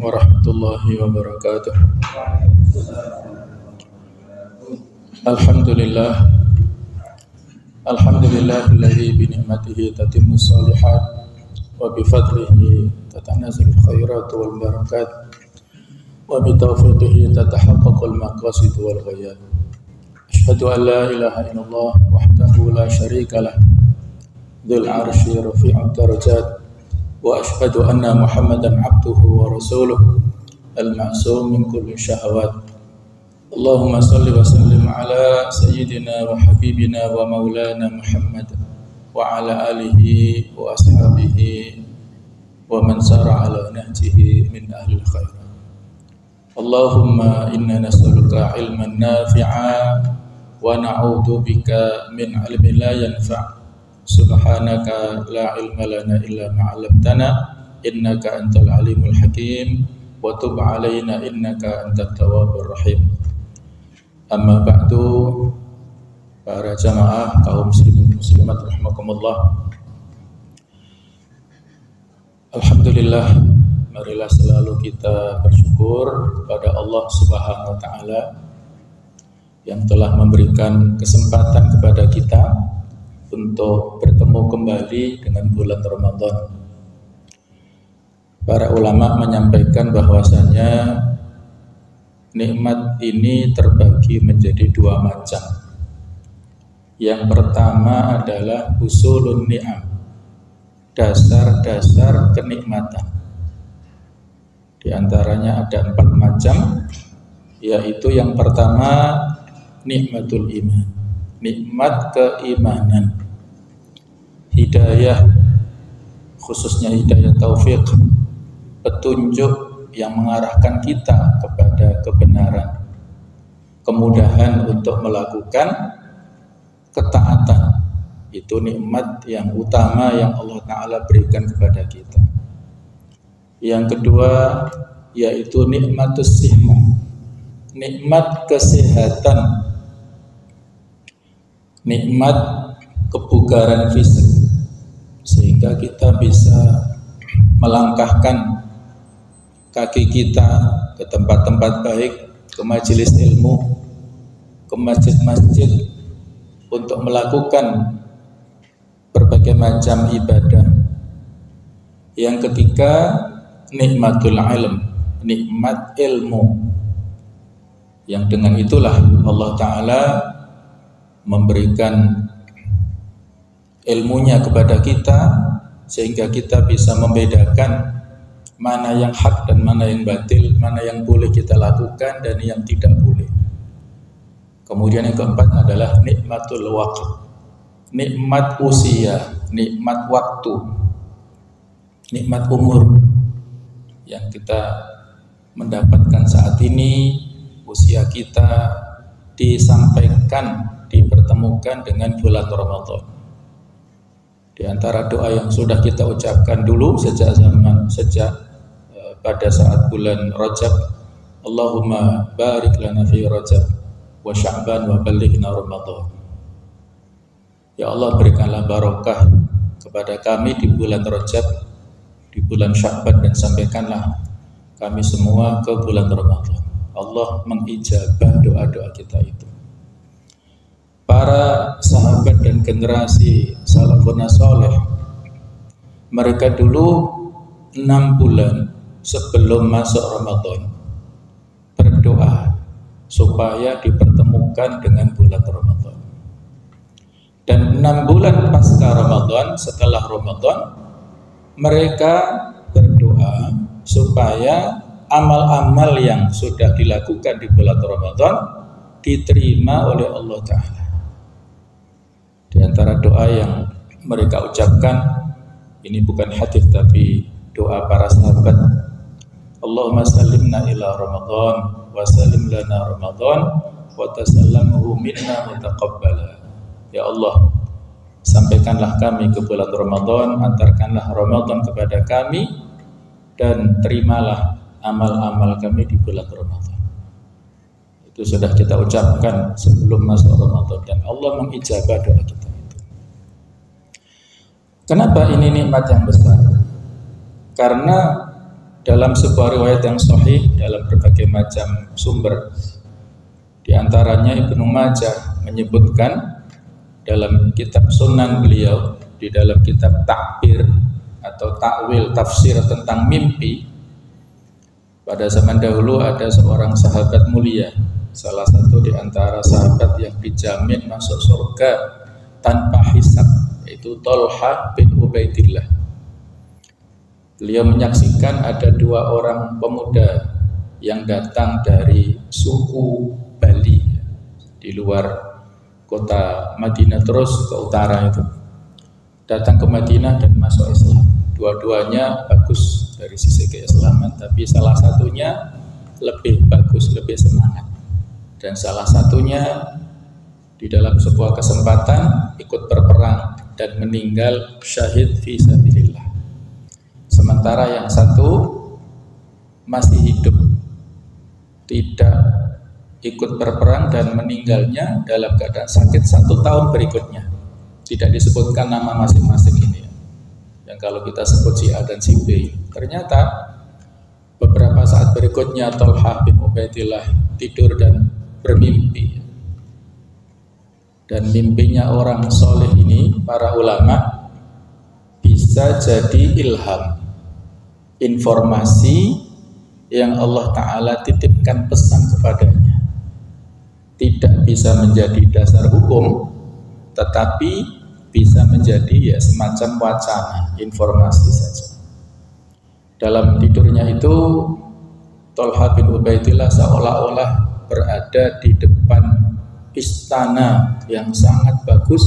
warahmatullahi wabarakatuh. Alhamdulillah alladzi bi ni'matihi tatimmu shalihat wa bi fadlihi tatanazzalu khairat wal barakat wa bi taufiqihi tatahaqqaqul maqasid wal ghayat. Asyhadu an la ilaha illallah wahdahu la syarika lah dzul arsy rafi'ud darajat wa asyhadu anna Muhammadan abduhu wa rasuluh al-ma'sum min kulli syahawat. Allahumma salli wa sallim ala sayyidina wa habibina wa maulana Muhammad wa ala alihi wa ashabihi wa man sara ala nahjihi min ahli khair. Allahumma inna nas'aluka ilman nafi'a wa na'udzu bika min ilmin la yanfa'. Subhanaka la ilma lana illa ma 'allamtana innaka antal alimul hakim wa tub 'alaina innaka antat tawwabur rahim. Amma ba'du, para jamaah kaum muslimin muslimat rahimakumullah. Alhamdulillah, marilah selalu kita bersyukur kepada Allah Subhanahu wa taala yang telah memberikan kesempatan kepada kita untuk bertemu kembali dengan bulan Ramadan. Para ulama menyampaikan bahwasanya nikmat ini terbagi menjadi dua macam. Yang pertama adalah usulun ni'am, dasar-dasar kenikmatan. Di antaranya ada 4 macam, yaitu yang pertama nikmatul iman, nikmat keimanan, hidayah, khususnya hidayah taufik, petunjuk yang mengarahkan kita kepada kebenaran, kemudahan untuk melakukan ketaatan. Itu nikmat yang utama yang Allah Ta'ala berikan kepada kita. Yang kedua yaitu nikmatus sihmah, nikmat kesehatan, nikmat kebugaran fisik, sehingga kita bisa melangkahkan kaki kita ke tempat-tempat baik, ke majelis ilmu, ke masjid-masjid untuk melakukan berbagai macam ibadah. Yang ketiga nikmatul ilm, nikmat ilmu, yang dengan itulah Allah Ta'ala memberikan ilmunya kepada kita sehingga kita bisa membedakan mana yang hak dan mana yang batil, mana yang boleh kita lakukan dan yang tidak boleh. Kemudian yang keempat adalah nikmatul waqt, nikmat usia, nikmat waktu, nikmat umur yang kita mendapatkan saat ini. Usia kita disampaikan, dipertemukan dengan bulan Ramadan. Di antara doa yang sudah kita ucapkan dulu sejak pada saat bulan Rajab, Allahumma barik lana fi Rajab wa Sya'ban wa ballighna Ramadan. Ya Allah, berikanlah barokah kepada kami di bulan Rajab, di bulan Sya'ban, dan sampaikanlah kami semua ke bulan Ramadan. Allah mengijabah doa-doa kita itu. Para sahabat dan generasi salafun saleh, mereka dulu 6 bulan sebelum masuk Ramadan berdoa supaya dipertemukan dengan bulan Ramadan. Dan 6 bulan pasca Ramadan, setelah Ramadan, mereka berdoa supaya amal-amal yang sudah dilakukan di bulan Ramadan diterima oleh Allah Ta'ala. Di antara doa yang mereka ucapkan, ini bukan hadis tapi doa para sahabat, Allahumma sallimna ila Ramadan wa sallim lana Ramadan wa tasallamuhu minna mutaqabbala. Ya Allah, sampaikanlah kami ke bulan Ramadan, antarkanlah Ramadan kepada kami, dan terimalah amal-amal kami di bulan Ramadan. Itu sudah kita ucapkan sebelum masuk Ramadan, dan Allah mengijabah doa kita itu. Kenapa ini nikmat yang besar? Karena dalam sebuah riwayat yang sahih dalam berbagai macam sumber, di antaranya Ibnu Majah menyebutkan dalam kitab Sunan beliau, di dalam kitab Ta'bir atau takwil tafsir tentang mimpi, pada zaman dahulu ada seorang sahabat mulia, salah satu di antara sahabat yang dijamin masuk surga tanpa hisab, yaitu Thalhah bin Ubaidillah. Beliau menyaksikan ada dua orang pemuda yang datang dari suku Bali di luar kota Madinah, terus ke utara itu, datang ke Madinah dan masuk Islam. Dua-duanya bagus dari sisi keislaman, tapi salah satunya lebih bagus, lebih semangat, dan salah satunya di dalam sebuah kesempatan ikut berperang dan meninggal syahid fi sabilillah. Sementara yang satu masih hidup, tidak ikut berperang dan meninggalnya dalam keadaan sakit 1 tahun berikutnya. Tidak disebutkan nama masing-masing ini, yang kalau kita sebut si A dan si B. Ternyata beberapa saat berikutnya Thalhah bin Ubaidillah tidur dan bermimpi. Dan mimpinya orang soleh ini, para ulama, bisa jadi ilham, informasi yang Allah Ta'ala titipkan pesan kepadanya. Tidak bisa menjadi dasar hukum, tetapi bisa menjadi semacam wacana, informasi saja. Dalam tidurnya itu, Thalhah bin Ubaidillah seolah-olah berada di depan istana yang sangat bagus,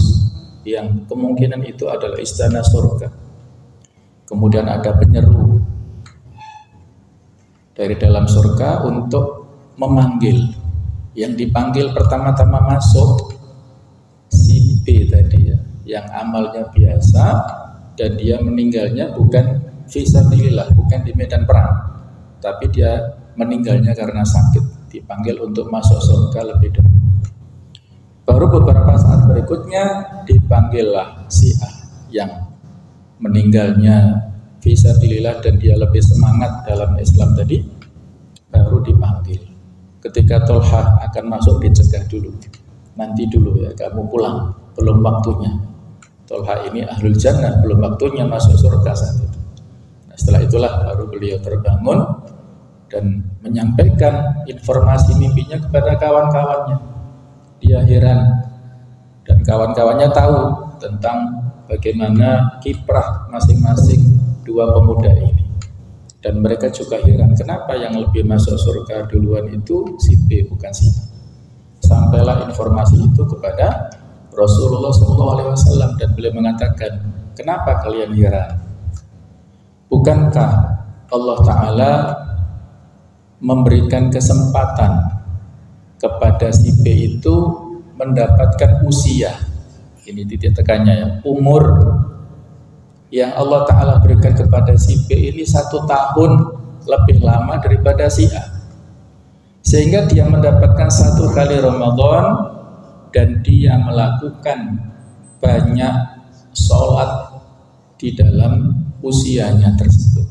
yang kemungkinan itu adalah istana surga. Kemudian ada penyeru dari dalam surga untuk memanggil. Yang dipanggil pertama-tama masuk si B tadi ya, yang amalnya biasa dan dia meninggalnya bukan fisabilillah, bukan di medan perang, tapi dia meninggalnya karena sakit, dipanggil untuk masuk surga lebih dahulu. Baru beberapa saat berikutnya dipanggillah si A yang meninggalnya fisabilillah dan dia lebih semangat dalam Islam tadi, baru dipanggil. Ketika Thalhah akan masuk dicegah dulu, nanti dulu ya, kamu pulang, belum waktunya. Thalhah ini ahlul jannah, belum waktunya masuk surga saat itu. Nah, setelah itulah baru beliau terbangun dan menyampaikan informasi mimpinya kepada kawan-kawannya. Dia heran dan kawan-kawannya tahu tentang bagaimana kiprah masing-masing dua pemuda ini, dan mereka juga heran kenapa yang lebih masuk surga duluan itu si B bukan si A. Sampailah informasi itu kepada Rasulullah SAW dan beliau mengatakan, kenapa kalian heran? Bukankah Allah Ta'ala memberikan kesempatan kepada si B itu mendapatkan usia, ini titik tekannya ya, umur yang Allah Ta'ala berikan kepada si B ini 1 tahun lebih lama daripada si A, sehingga dia mendapatkan 1 kali Ramadan dan dia melakukan banyak sholat di dalam usianya tersebut,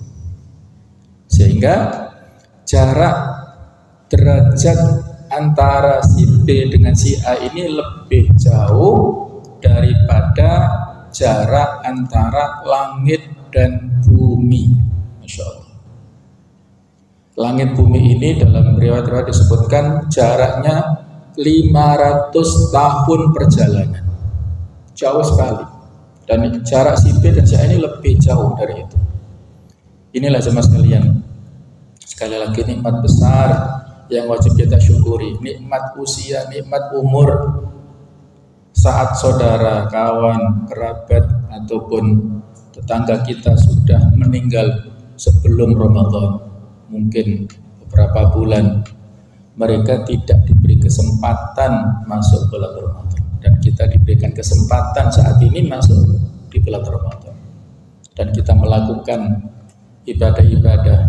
sehingga jarak derajat antara si B dengan si A ini lebih jauh daripada jarak antara langit dan bumi. Masya Allah. Langit bumi ini dalam riwayat-riwayat disebutkan jaraknya 500 tahun perjalanan. Jauh sekali. Dan jarak si B dan si A ini lebih jauh dari itu. Inilah jemaah sekalian, sekali lagi nikmat besar yang wajib kita syukuri, nikmat usia, nikmat umur. Saat saudara, kawan, kerabat ataupun tetangga kita sudah meninggal sebelum Ramadan, mungkin beberapa bulan, mereka tidak diberi kesempatan masuk bulan Ramadan, dan kita diberikan kesempatan saat ini masuk di bulan Ramadan, dan kita melakukan ibadah-ibadah,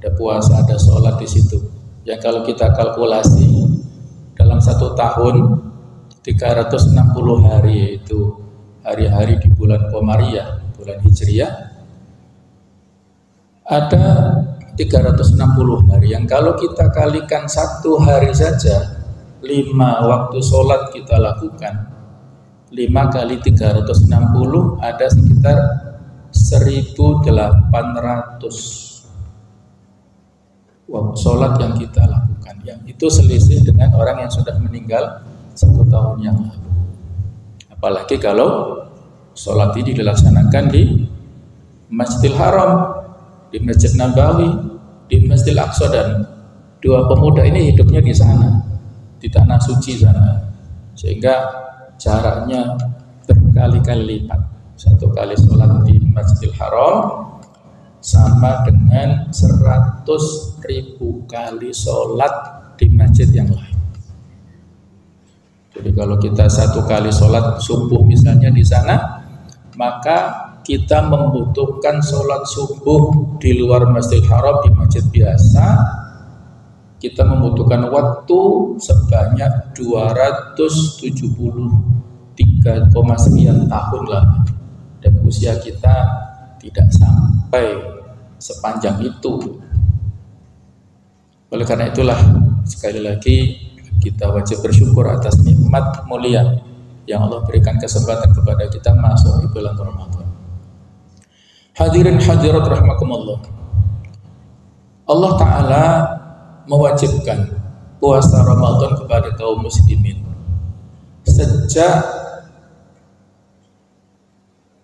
ada puasa, ada sholat di situ. Ya kalau kita kalkulasi dalam 1 tahun 360 hari, yaitu hari-hari di bulan Qamariyah, bulan Hijriyah, ada 360 hari, yang kalau kita kalikan satu hari saja 5 waktu sholat kita lakukan, 5 kali 360 ada sekitar 1800 waktu sholat yang kita lakukan, yang itu selisih dengan orang yang sudah meninggal 1 tahun yang lalu. Apalagi kalau sholat ini dilaksanakan di Masjidil Haram, di Masjid Nabawi, di Masjidil Aqsa, dan dua pemuda ini hidupnya di sana, di tanah suci sana, sehingga jaraknya berkali-kali lipat. Satu kali sholat di Masjidil Haram sama dengan 100.000 kali sholat di masjid yang lain. Jadi kalau kita satu kali sholat subuh misalnya di sana, maka kita membutuhkan sholat subuh di luar Masjidil Haram, di masjid biasa, kita membutuhkan waktu sebanyak 273, sekian tahun lah, dan usia kita tidak sampai sepanjang itu. Oleh karena itulah, sekali lagi kita wajib bersyukur atas nikmat mulia yang Allah berikan kesempatan kepada kita masuk di bulan Ramadan. Hadirin hadirat rahimakumullah, Allah Ta'ala mewajibkan puasa Ramadan kepada kaum muslimin sejak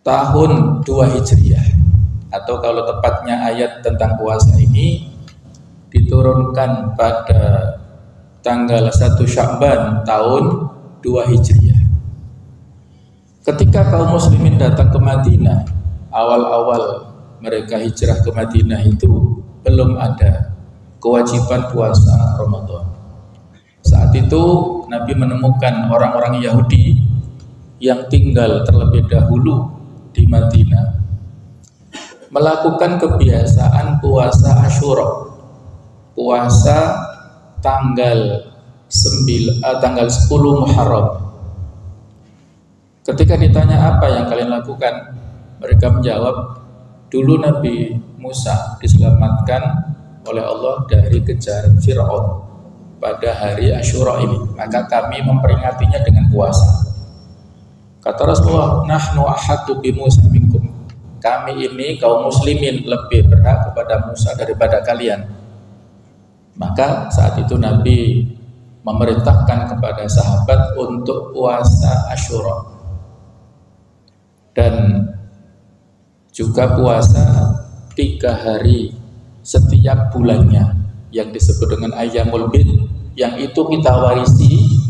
tahun 2 Hijriah, atau kalau tepatnya ayat tentang puasa ini diturunkan pada tanggal 1 Sya'ban tahun 2 Hijriah. Ketika kaum muslimin datang ke Madinah, awal-awal mereka hijrah ke Madinah itu belum ada kewajiban puasa Ramadan. Saat itu Nabi menemukan orang-orang Yahudi yang tinggal terlebih dahulu di Madinah melakukan kebiasaan puasa Asyura, puasa tanggal 10 Muharram. Ketika ditanya apa yang kalian lakukan, mereka menjawab, dulu Nabi Musa diselamatkan oleh Allah dari kejaran Fir'aun pada hari Asyura ini, maka kami memperingatinya dengan puasa. Kata Rasulullah, nahnu ahaddu bi Musa minkum, kami ini kaum muslimin lebih berhak kepada Musa daripada kalian. Maka saat itu Nabi memerintahkan kepada sahabat untuk puasa Asyura dan juga puasa 3 hari setiap bulannya yang disebut dengan Ayyamul Bid, yang itu kita warisi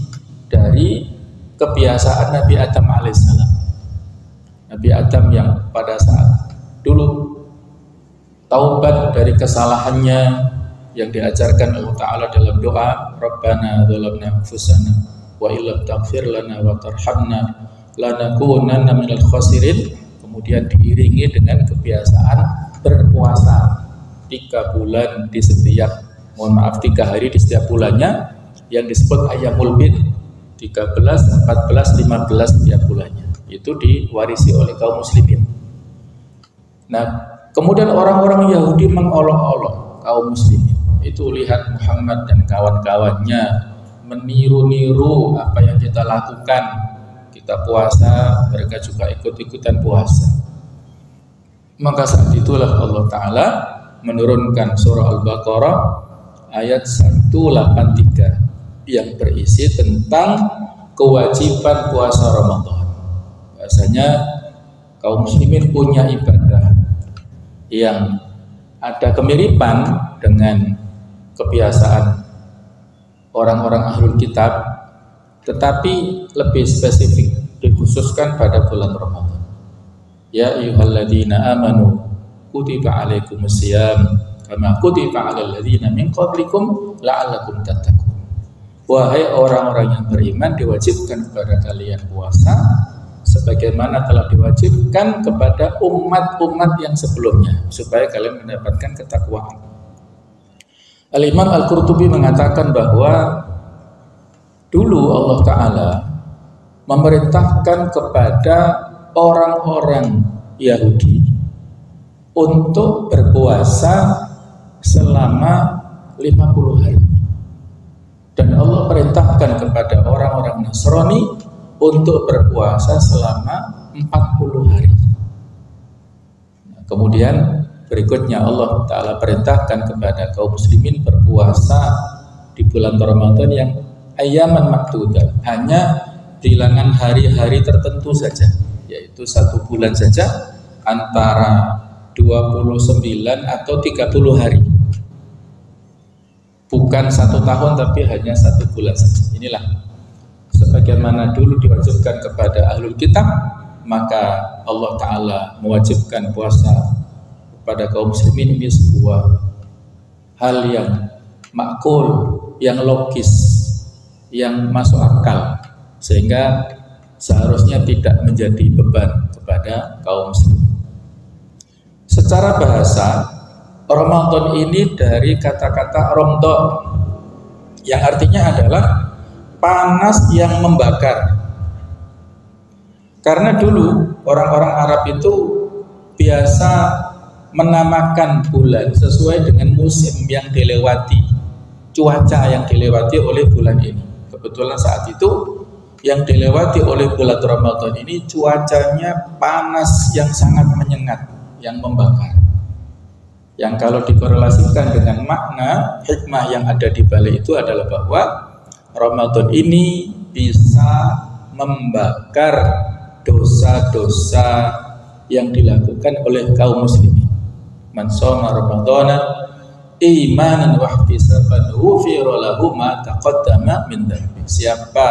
dari kebiasaan Nabi Adam alaihissalam. Nabi Adam yang pada saat dulu taubat dari kesalahannya yang diajarkan Allah Ta'ala dalam doa, Rabbana dzalamna anfusana wa illam taghfir lana wa tarhamna lanakunanna minal khasirin. Kemudian diiringi dengan kebiasaan berpuasa 3 bulan di setiap, 3 hari di setiap bulannya, yang disebut Ayyamul Bid, 13, 14, 15 setiap bulannya. Itu diwarisi oleh kaum muslimin. Nah, kemudian orang-orang Yahudi mengolok-olok kaum muslimin. Itu lihat Muhammad dan kawan-kawannya meniru-niru apa yang kita lakukan. Kita puasa, mereka juga ikut-ikutan puasa. Maka saat itulah Allah Ta'ala menurunkan surah Al-Baqarah ayat 183 yang berisi tentang kewajiban puasa Ramadan. Bahasanya kaum muslimin punya ibadah yang ada kemiripan dengan kebiasaan orang-orang ahlul kitab, tetapi lebih spesifik dikhususkan pada bulan Ramadan. Ya ayyuhalladzina amanu kutiba alaikumusiyam kama kutiba alal ladzina min qablikum la'allakum tattaqun. Wahai orang-orang yang beriman, diwajibkan kepada kalian puasa sebagaimana telah diwajibkan kepada umat-umat yang sebelumnya, supaya kalian mendapatkan ketakwaan. Al-Imam Al-Qurtubi mengatakan bahwa dulu Allah Ta'ala memerintahkan kepada orang-orang Yahudi untuk berpuasa selama 50 hari. Dan Allah perintahkan kepada orang-orang Nasrani untuk berpuasa selama 40 hari. Kemudian berikutnya Allah Ta'ala perintahkan kepada kaum muslimin berpuasa di bulan Ramadan yang ayyaman maktudah, hanya bilangan hari-hari tertentu saja, yaitu 1 bulan saja, antara 29 atau 30 hari. Bukan 1 tahun tapi hanya 1 bulan saja. Inilah sebagaimana dulu diwajibkan kepada ahlul kitab, maka Allah Ta'ala mewajibkan puasa kepada kaum muslimin. Ini sebuah hal yang makul, yang logis, yang masuk akal, sehingga seharusnya tidak menjadi beban kepada kaum muslimin. Secara bahasa, Ramadan ini dari kata-kata romdo, yang artinya adalah panas yang membakar. Karena dulu orang-orang Arab itu biasa menamakan bulan sesuai dengan musim yang dilewati, cuaca yang dilewati oleh bulan ini. Kebetulan saat itu yang dilewati oleh bulan Ramadan ini cuacanya panas yang sangat menyengat, yang membakar. Yang kalau dikorelasikan dengan makna hikmah yang ada di balik itu adalah bahwa Ramadan ini bisa membakar dosa-dosa yang dilakukan oleh kaum muslimin. Man shoma Ramadhana imanan wa ihtisaban ghufira lahu ma taqaddama min dhanbi. Siapa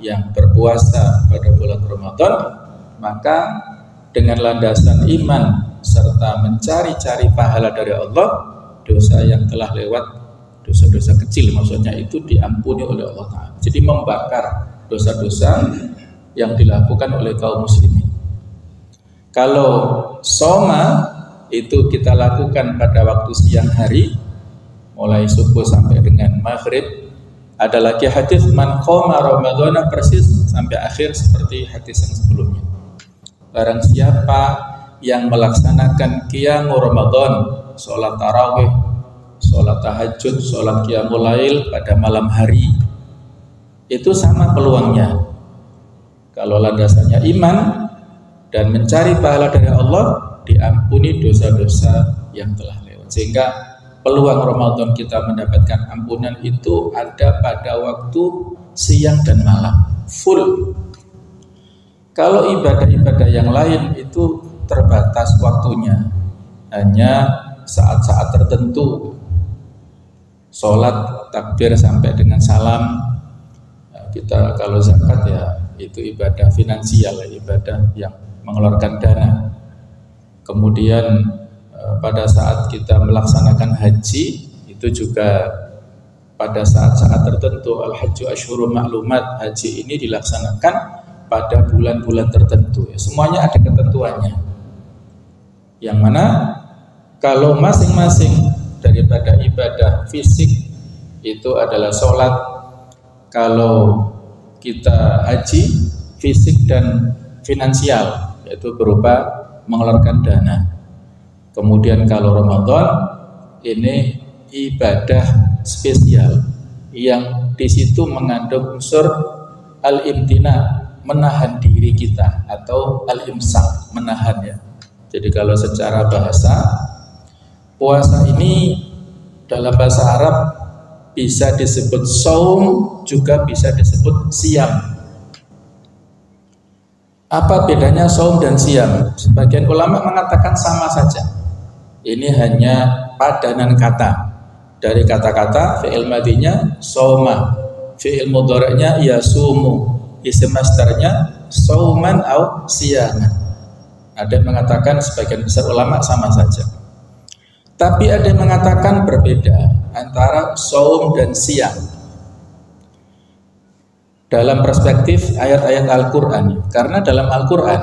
yang berpuasa pada bulan Ramadan, maka dengan landasan iman serta mencari-cari pahala dari Allah, dosa yang telah lewat, dosa-dosa kecil maksudnya, itu diampuni oleh Allah Ta'ala. Jadi membakar dosa-dosa yang dilakukan oleh kaum muslimin. Kalau soma itu kita lakukan pada waktu siang hari, mulai subuh sampai dengan maghrib. Ada lagi hadis man qoma ramadhana, persis sampai akhir seperti hadis yang sebelumnya. Barang siapa yang melaksanakan qiyamul Ramadan, sholat tarawih, sholat tahajud, sholat qiyamul lail pada malam hari, itu sama peluangnya. Kalau landasannya iman dan mencari pahala dari Allah, diampuni dosa-dosa yang telah lewat. Sehingga peluang Ramadan kita mendapatkan ampunan itu ada pada waktu siang dan malam, full. Kalau ibadah-ibadah yang lain itu terbatas waktunya, hanya saat-saat tertentu. Sholat takbir sampai dengan salam. Kita kalau zakat ya itu ibadah finansial, ibadah yang mengeluarkan dana. Kemudian pada saat kita melaksanakan haji, itu juga pada saat-saat tertentu. Al-hajju asyhurun ma'lumat, haji ini dilaksanakan pada bulan-bulan tertentu. Semuanya ada ketentuannya, yang mana kalau masing-masing daripada ibadah fisik itu adalah sholat, kalau kita haji fisik dan finansial, yaitu berupa mengeluarkan dana. Kemudian kalau Ramadan ini ibadah spesial yang di situ mengandung unsur al-imtina, menahan diri kita, atau al-imsak, menahan ya. Jadi kalau secara bahasa, puasa ini dalam bahasa Arab bisa disebut saum, juga bisa disebut siam. Apa bedanya saum dan siam? Sebagian ulama mengatakan sama saja. Ini hanya padanan kata. Dari kata-kata fi'il madinya sauma, fi'il mudhari'nya yasumu, isim masdarnya sauman au siyaman. Ada yang mengatakan, sebagian besar ulama sama saja. Tapi ada yang mengatakan berbeda antara saum dan siam dalam perspektif ayat-ayat Al-Quran. Karena dalam Al-Quran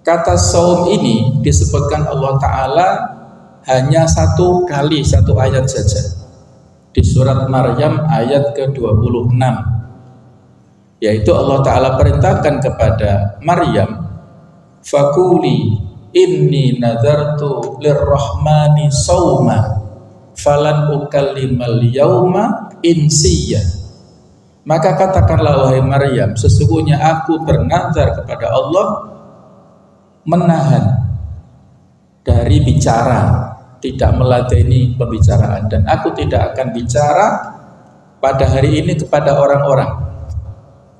kata saum ini disebutkan Allah Ta'ala hanya 1 kali, 1 ayat saja, di surat Maryam ayat ke-26, yaitu Allah Ta'ala perintahkan kepada Maryam, fakuli inni nadartu lirrahmani sauma falan ukallimal yauma insiya. Maka katakanlah wahai Maryam, sesungguhnya aku bernazar kepada Allah menahan dari bicara, tidak meladeni pembicaraan, dan aku tidak akan bicara pada hari ini kepada orang-orang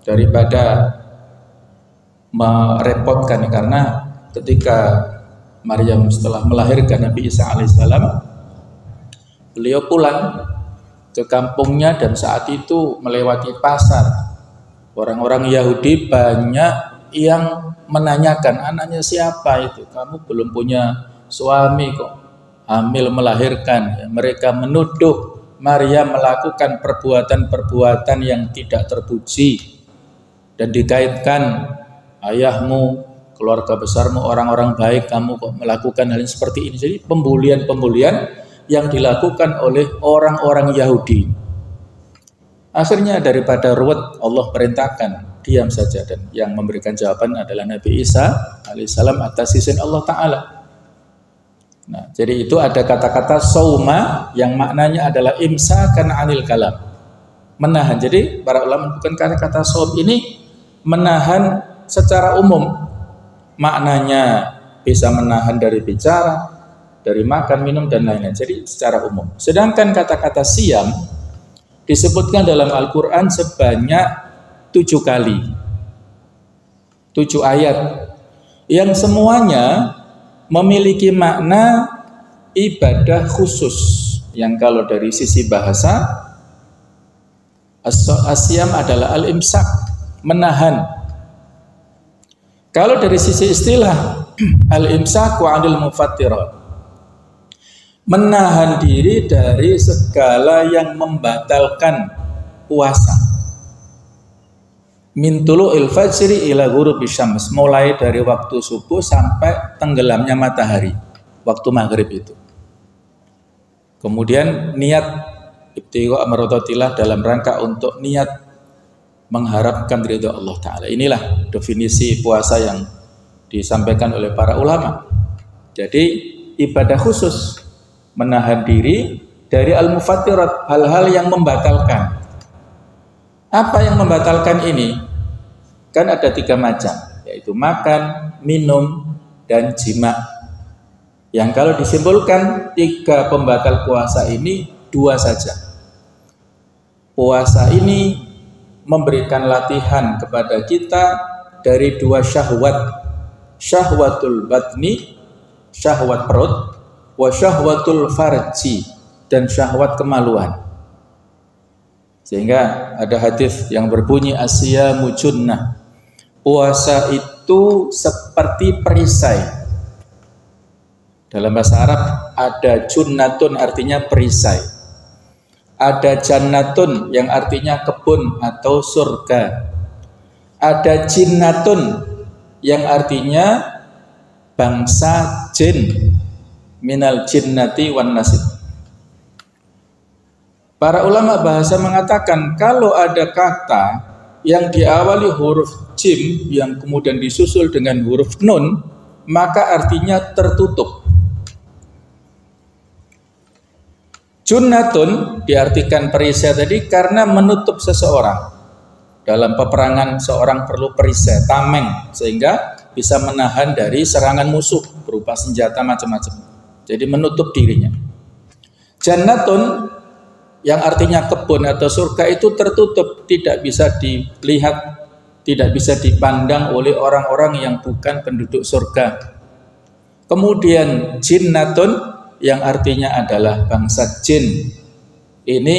daripada merepotkan. Karena ketika Maryam setelah melahirkan Nabi Isa alaihissalam, beliau pulang ke kampungnya dan saat itu melewati pasar. Orang-orang Yahudi banyak yang menanyakan, anaknya siapa itu? Kamu belum punya suami kok hamil melahirkan. Mereka menuduh Maryam melakukan perbuatan-perbuatan yang tidak terpuji dan dikaitkan, ayahmu, keluarga besarmu orang-orang baik, kamu kok melakukan hal seperti ini. Jadi pembulian-pembulian yang dilakukan oleh orang-orang Yahudi. Akhirnya daripada ruwet, Allah perintahkan diam saja, dan yang memberikan jawaban adalah Nabi Isa alaihissalam atas izin Allah Ta'ala. Nah, jadi itu ada kata-kata sauma yang maknanya adalah imsakan anil kalam, menahan. Jadi para ulama bukan kata-kata saum ini menahan secara umum, maknanya bisa menahan dari bicara, dari makan, minum, dan lain-lain. Jadi secara umum. Sedangkan kata-kata siam disebutkan dalam Al-Quran sebanyak 7 kali, 7 ayat, yang semuanya memiliki makna ibadah khusus, yang kalau dari sisi bahasa asyam adalah al-imsak, menahan. Kalau dari sisi istilah al-imsak wa 'anil mufattirat, menahan diri dari segala yang membatalkan puasa. Min tulu'il fajri ila ghurubis syams, mulai dari waktu subuh sampai tenggelamnya matahari, waktu maghrib itu. Kemudian niat ibtigha amradatillah, dalam rangka untuk niat mengharapkan ridha Allah Ta'ala. Inilah definisi puasa yang disampaikan oleh para ulama. Jadi ibadah khusus, menahan diri dari al-mufattirat, hal-hal yang membatalkan. Apa yang membatalkan ini? Kan ada 3 macam, yaitu makan, minum, dan jima. Yang kalau disimpulkan 3 pembatal puasa ini 2 saja. Puasa ini memberikan latihan kepada kita dari 2 syahwat, syahwatul batni, syahwat perut, wa syahwatul farji, dan syahwat kemaluan. Sehingga ada hadis yang berbunyi asyamu junnah, puasa itu seperti perisai. Dalam bahasa Arab ada junnatun, artinya perisai. Ada jannatun yang artinya kebun atau surga. Ada jinnatun yang artinya bangsa jin, minal jinnati wan nasib. Para ulama bahasa mengatakan kalau ada kata yang diawali huruf jim yang kemudian disusul dengan huruf nun, maka artinya tertutup. Junnatun diartikan perisai tadi karena menutup seseorang. Dalam peperangan seorang perlu perisai, tameng, sehingga bisa menahan dari serangan musuh berupa senjata macam-macam. Jadi menutup dirinya. Jannatun yang artinya kebun atau surga itu tertutup, tidak bisa dilihat, tidak bisa dipandang oleh orang-orang yang bukan penduduk surga. Kemudian jinnatun yang artinya adalah bangsa jin. Ini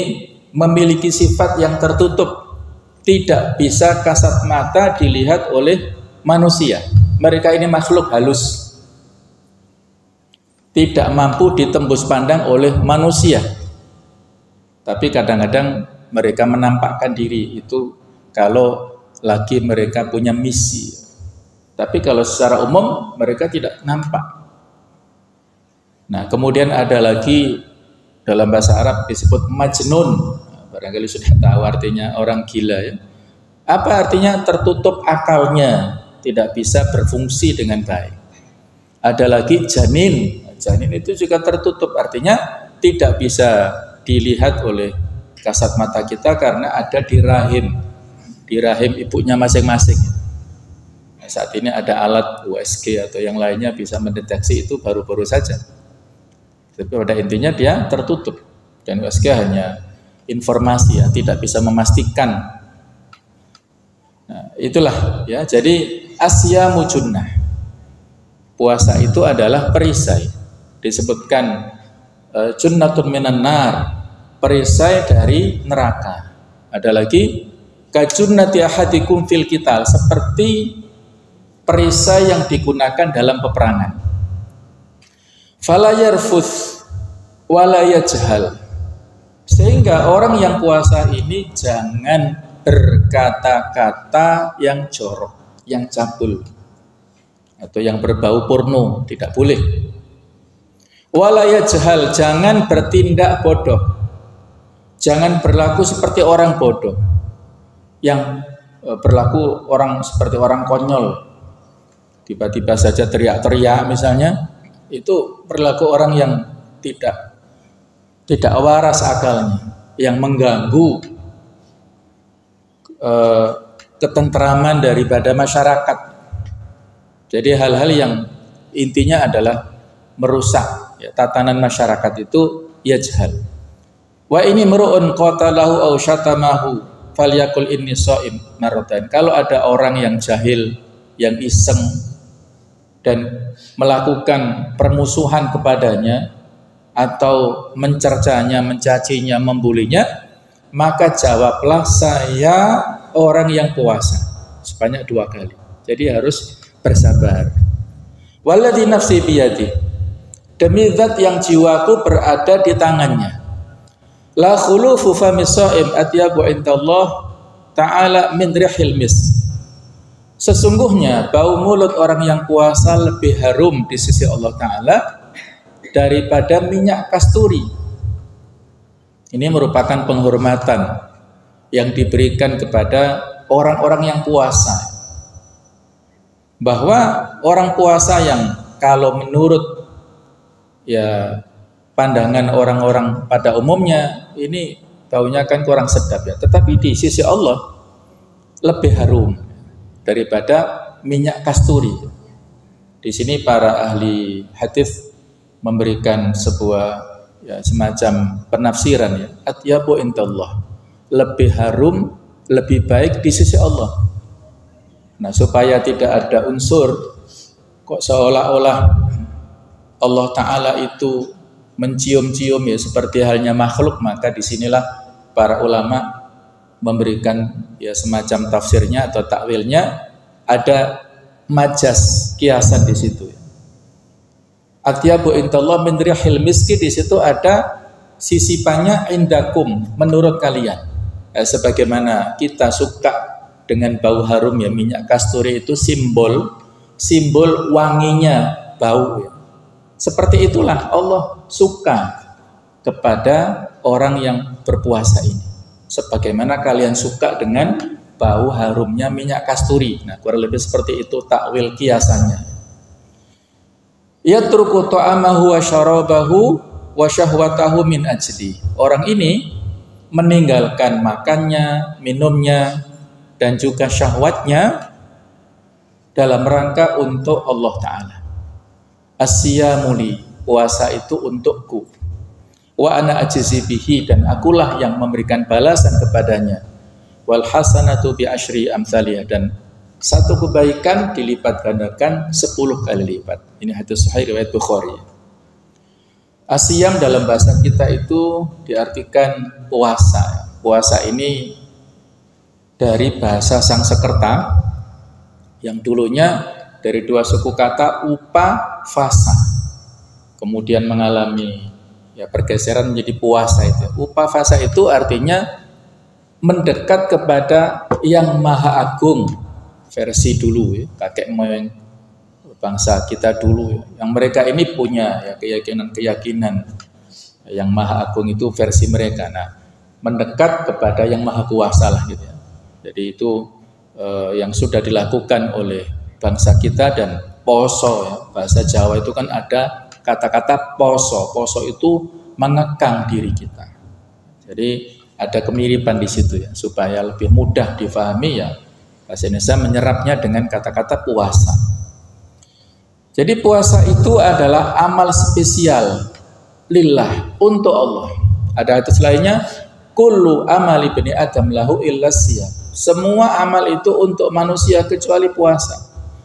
memiliki sifat yang tertutup, tidak bisa kasat mata dilihat oleh manusia. Mereka ini makhluk halus, tidak mampu ditembus pandang oleh manusia. Tapi kadang-kadang mereka menampakkan diri itu kalau lagi mereka punya misi. Tapi kalau secara umum mereka tidak nampak. Nah, kemudian ada lagi dalam bahasa Arab disebut majnun. Barangkali sudah tahu artinya orang gila ya. Apa artinya? Tertutup akalnya, tidak bisa berfungsi dengan baik. Ada lagi janin. Janin itu juga tertutup, artinya tidak bisa dilihat oleh kasat mata kita karena ada di rahim ibunya masing-masing. Nah, saat ini ada alat USG atau yang lainnya bisa mendeteksi itu baru-baru saja. Tapi pada intinya dia tertutup dan USG hanya informasi ya, tidak bisa memastikan. Nah, itulah ya. Jadi asyamu junnah. Puasa itu adalah perisai. Disebutkan junnatun minan nar, perisai dari neraka. Ada lagi kajunnati ahadikum fil qital, seperti perisai yang digunakan dalam peperangan. Fala yarfuth wala yajhal. Sehingga orang yang puasa ini jangan berkata-kata yang jorok, yang cabul, atau yang berbau porno, tidak boleh. Wala yajhal, jangan bertindak bodoh. Jangan berlaku seperti orang bodoh. Yang berlaku seperti orang konyol. Tiba-tiba saja teriak-teriak misalnya, itu perilaku orang yang tidak waras akalnya, yang mengganggu ketentraman daripada masyarakat. Jadi hal-hal yang intinya adalah merusak ya, tatanan masyarakat itu yajhal. Wa ini mru'un qatalahu aw syatamahu falyakul inni shaim marratan. Kalau ada orang yang jahil, yang iseng dan melakukan permusuhan kepadanya atau mencercanya, mencacinya, membulinya, maka jawablah saya orang yang puasa sebanyak 2 kali. Jadi harus bersabar. Walladzi nafsi biyadi, demi zat yang jiwaku berada di tangannya. La khulufu famis shaim atyabu indallah ta'ala min rihil mis. Sesungguhnya bau mulut orang yang puasa lebih harum di sisi Allah Ta'ala daripada minyak kasturi. Ini merupakan penghormatan yang diberikan kepada orang-orang yang puasa. Bahwa orang puasa yang kalau menurut ya pandangan orang-orang pada umumnya ini baunya kan kurang sedap ya, tetapi di sisi Allah lebih harum daripada minyak kasturi. Di sini para ahli hadis memberikan sebuah ya, semacam penafsiran ya, atyabu indallah, lebih harum, lebih baik di sisi Allah. Nah, supaya tidak ada unsur kok seolah-olah Allah Ta'ala itu mencium-cium ya seperti halnya makhluk, maka disinilah para ulama memberikan ya semacam tafsirnya atau takwilnya, ada majas kiasan di situ. Atyabu indallah min rihil miski, di situ ada sisipannya indakum, menurut kalian. Sebagaimana kita suka dengan bau harum ya, minyak kasturi itu simbol wanginya bau ya. Seperti itulah Allah suka kepada orang yang berpuasa ini. Sebagaimana kalian suka dengan bau harumnya minyak kasturi. Nah, kurang lebih seperti itu takwil kiasannya. Yatruku ta'amahu wa syarabahu wa syahwatahu min ajli. Orang ini meninggalkan makannya, minumnya, dan juga syahwatnya dalam rangka untuk Allah Ta'ala. As-siyamuli, puasa itu untukku. Wa ana ajzi bihi, dan akulah yang memberikan balasan kepadanya. Wal hasanatu bi asyri amsalih, dan satu kebaikan dilipat gandakan 10 kali lipat. Ini hadis sahih riwayat Bukhari. Asyam dalam bahasa kita itu diartikan puasa. Puasa ini dari bahasa Sanskerta yang dulunya dari 2 suku kata upa fasa, kemudian mengalami ya pergeseran menjadi puasa itu. Upafasa itu artinya mendekat kepada yang maha agung, versi dulu ya, kakek moyang bangsa kita dulu ya. Yang mereka ini punya ya keyakinan yang maha agung itu versi mereka. Nah, mendekat kepada yang maha kuasa lah gitu ya. Jadi itu yang sudah dilakukan oleh bangsa kita. Dan poso ya, bahasa Jawa itu kan ada kata-kata poso. Poso itu mengekang diri kita. Jadi ada kemiripan di situ ya, supaya lebih mudah difahami ya. Bahasa Indonesia menyerapnya dengan kata-kata puasa. Jadi puasa itu adalah amal spesial lillah, untuk Allah. Ada hadis lainnya, kullu amali bani adam lahu illa siyam. Semua amal itu untuk manusia kecuali puasa.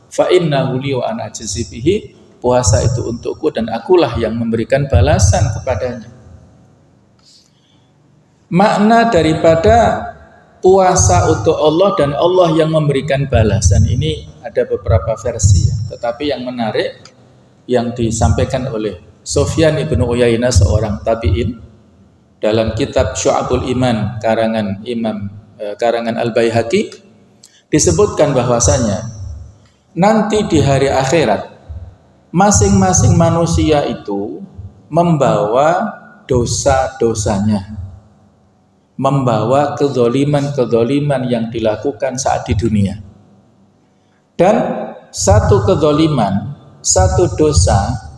Fa innahu li wa ana ajzi bihi. Puasa itu untukku dan akulah yang memberikan balasan kepadanya. Makna daripada puasa untuk Allah dan Allah yang memberikan balasan ini ada beberapa versi ya. Tetapi yang menarik yang disampaikan oleh Sufyan ibnu Uyainah, seorang tabi'in, dalam kitab Syu'abul Iman karangan Al-Baihaqi, disebutkan bahwasanya nanti di hari akhirat masing-masing manusia itu membawa dosa-dosanya, membawa kezaliman-kezaliman yang dilakukan saat di dunia. Dan satu kezaliman, satu dosa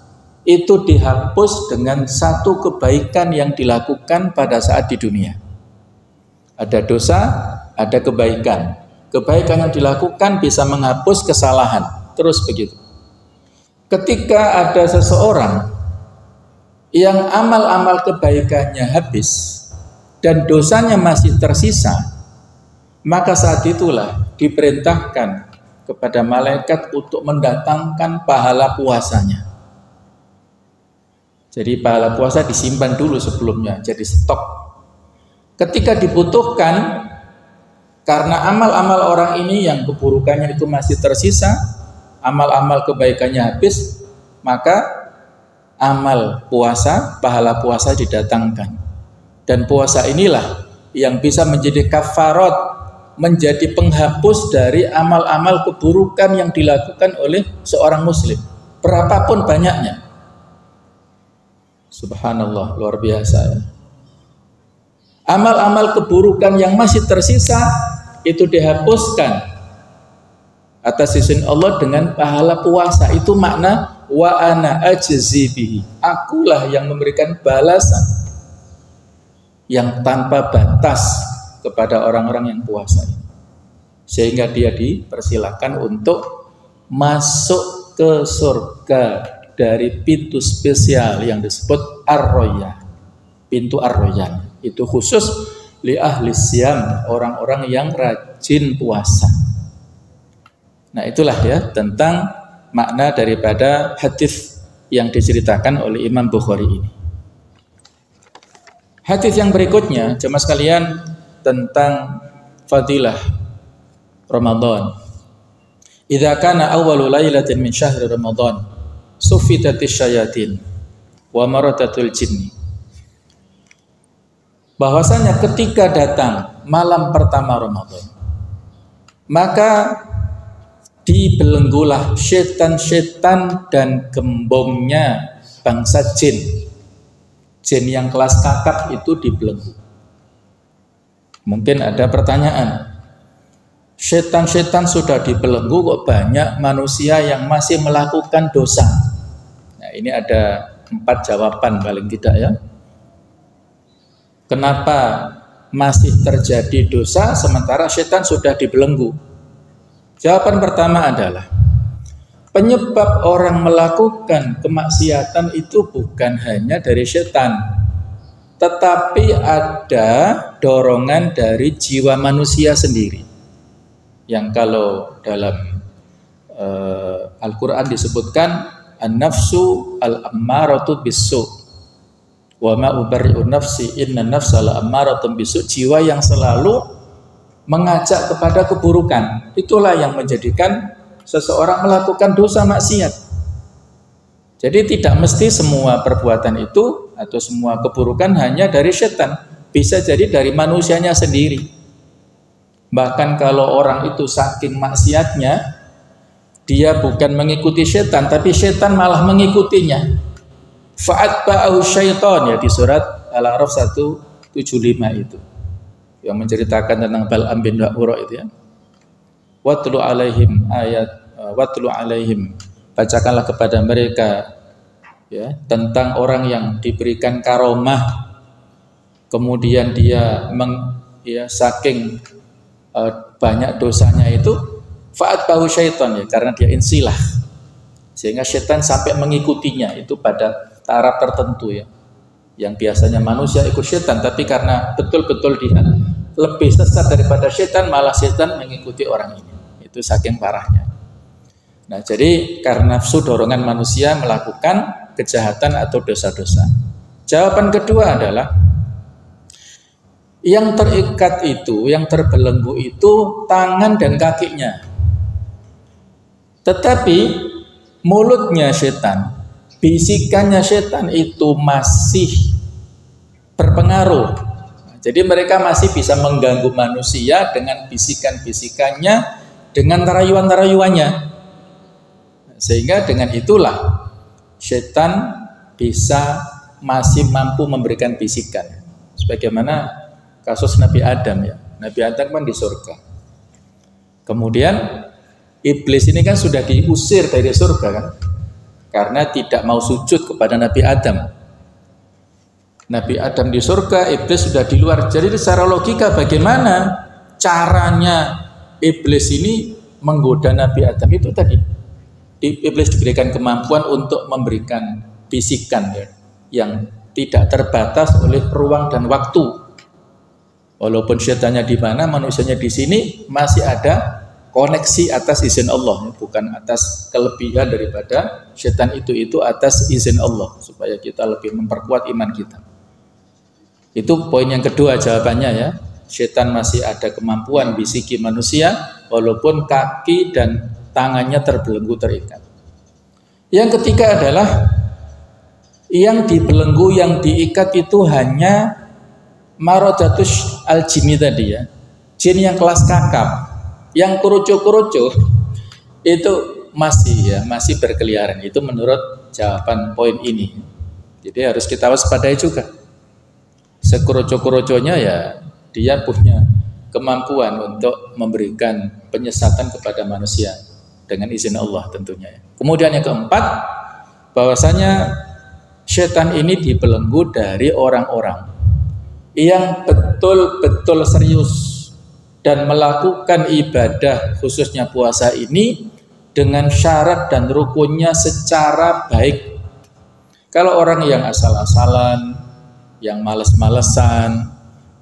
itu dihapus dengan satu kebaikan yang dilakukan pada saat di dunia. Ada dosa, ada kebaikan. Kebaikan yang dilakukan bisa menghapus kesalahan. Terus begitu. Ketika ada seseorang yang amal-amal kebaikannya habis dan dosanya masih tersisa, maka saat itulah diperintahkan kepada malaikat untuk mendatangkan pahala puasanya. Jadi pahala puasa disimpan dulu sebelumnya, jadi stok. Ketika dibutuhkan, karena amal-amal orang ini yang keburukannya itu masih tersisa, amal-amal kebaikannya habis, maka amal puasa, pahala puasa didatangkan. Dan puasa inilah yang bisa menjadi kafarat, menjadi penghapus dari amal-amal keburukan yang dilakukan oleh seorang muslim, berapapun banyaknya. Subhanallah, luar biasa ya. Amal-amal keburukan yang masih tersisa itu dihapuskan atas izin Allah dengan pahala puasa. Itu makna wa ana ajzi bihi. Akulah yang memberikan balasan yang tanpa batas kepada orang-orang yang puasa. Sehingga dia dipersilakan untuk masuk ke surga dari pintu spesial yang disebut Ar-Royyan. Pintu Ar-Royyan itu khusus li ahli siyam, orang-orang yang rajin puasa. Nah, itulah ya tentang makna daripada hadis yang diceritakan oleh Imam Bukhari ini. Hadis yang berikutnya, jemaah sekalian, tentang fadilah Ramadan. Idza kana awwalu lailatin min syahri Ramadan, sufitatis syayatin wa maratatul jinni. Bahwasanya ketika datang malam pertama Ramadan, maka dibelenggulah setan-setan dan gembongnya bangsa jin. Jin yang kelas kakap itu dibelenggu. Mungkin ada pertanyaan, setan-setan sudah dibelenggu kok banyak manusia yang masih melakukan dosa? Nah, ini ada 4 jawaban paling tidak ya. Kenapa masih terjadi dosa sementara setan sudah dibelenggu? Jawaban pertama adalah penyebab orang melakukan kemaksiatan itu bukan hanya dari setan, tetapi ada dorongan dari jiwa manusia sendiri. Yang kalau dalam Al-Quran disebutkan an-nafsu al-ammaratu bis-su' wa ma ubarri'u nafsi inna nafsa la'ammaratun bisu'. Jiwa yang selalu mengajak kepada keburukan, itulah yang menjadikan seseorang melakukan dosa maksiat. Jadi tidak mesti semua perbuatan itu atau semua keburukan hanya dari setan, bisa jadi dari manusianya sendiri. Bahkan kalau orang itu saking maksiatnya, dia bukan mengikuti setan, tapi setan malah mengikutinya. Fa'atba'ahu syaitan, ya di surat Al-A'raf 175 itu yang menceritakan tentang Bal'am bin Ba'ura itu ya. Watlu alaihim ayat watlu alaihim, bacakanlah kepada mereka ya, tentang orang yang diberikan karomah, kemudian dia saking banyak dosanya itu fa'atbahu syaitan, ya, karena dia insilah, sehingga syaitan sampai mengikutinya itu pada taraf tertentu, ya, yang biasanya manusia ikut syaitan, tapi karena betul-betul dia lebih sesat daripada syaitan, malah syaitan mengikuti orang ini. Itu saking parahnya. Nah, jadi karena nafsu dorongan manusia melakukan kejahatan atau dosa-dosa. Jawaban kedua adalah yang terikat itu, yang terbelenggu itu tangan dan kakinya. Tetapi mulutnya setan, bisikannya setan itu masih berpengaruh. Jadi mereka masih bisa mengganggu manusia dengan bisikan-bisikannya, dengan rayuan-rayuannya. Sehingga dengan itulah setan bisa masih mampu memberikan bisikan. Sebagaimana kasus Nabi Adam, ya. Nabi Adam kan di surga. Kemudian iblis ini kan sudah diusir dari surga kan, karena tidak mau sujud kepada Nabi Adam. Nabi Adam di surga, iblis sudah di luar. Jadi secara logika bagaimana caranya iblis ini menggoda Nabi Adam itu tadi. Iblis diberikan kemampuan untuk memberikan bisikan, ya, yang tidak terbatas oleh ruang dan waktu. Walaupun syaitannya di mana, manusianya di sini, masih ada koneksi atas izin Allah, bukan atas kelebihan daripada syaitan itu atas izin Allah, supaya kita lebih memperkuat iman kita. Itu poin yang kedua jawabannya, ya. Syaitan masih ada kemampuan bisiki manusia walaupun kaki dan tangannya terbelenggu, terikat. Yang ketiga adalah yang dibelenggu, yang diikat itu hanya maradatus al-jinni tadi, ya. Jin yang kelas kakap, yang kurucu-kurucu itu masih berkeliaran. Itu menurut jawaban poin ini. Jadi harus kita waspadai juga. Sekurucu-kurucunya, ya, dia punya kemampuan untuk memberikan penyesatan kepada manusia dengan izin Allah tentunya. Kemudian yang keempat, bahwasanya setan ini dibelenggu dari orang-orang yang betul-betul serius dan melakukan ibadah khususnya puasa ini dengan syarat dan rukunnya secara baik. Kalau orang yang asal-asalan, yang males-malesan,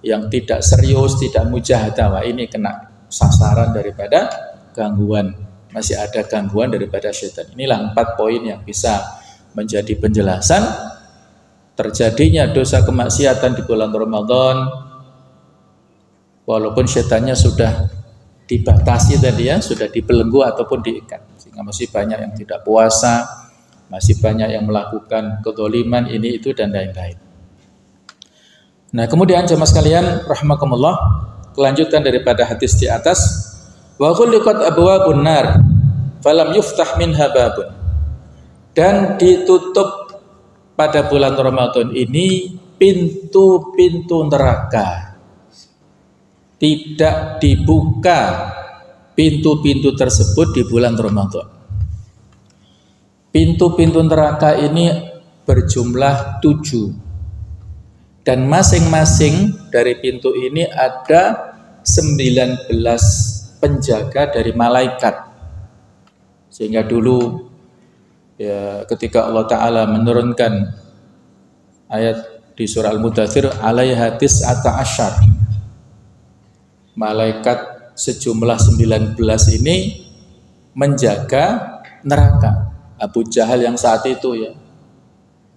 yang tidak serius, tidak mujahadah, ini kena sasaran daripada gangguan. Masih ada gangguan daripada syaitan. Inilah 4 poin yang bisa menjadi penjelasan terjadinya dosa kemaksiatan di bulan Ramadan, walaupun syaitannya sudah dibatasi tadi, ya, sudah dibelenggu ataupun diikat, sehingga masih banyak yang tidak puasa, masih banyak yang melakukan kedzaliman ini itu dan lain-lain. Nah, kemudian jemaah sekalian rahimakumullah, kelanjutan daripada hadis di atas, wa ghulqat abwabun nar falam yuftah minha babun, dan ditutup pada bulan Ramadan ini pintu-pintu neraka, tidak dibuka pintu-pintu tersebut di bulan Ramadan. Pintu-pintu neraka ini berjumlah 7, dan masing-masing dari pintu ini ada 19 penjaga dari malaikat. Sehingga dulu, ya, ketika Allah Ta'ala menurunkan ayat di surah Al-Mudaththir, alaiha tis'ata asyar, malaikat sejumlah 19 ini menjaga neraka. Abu Jahal yang saat itu, ya,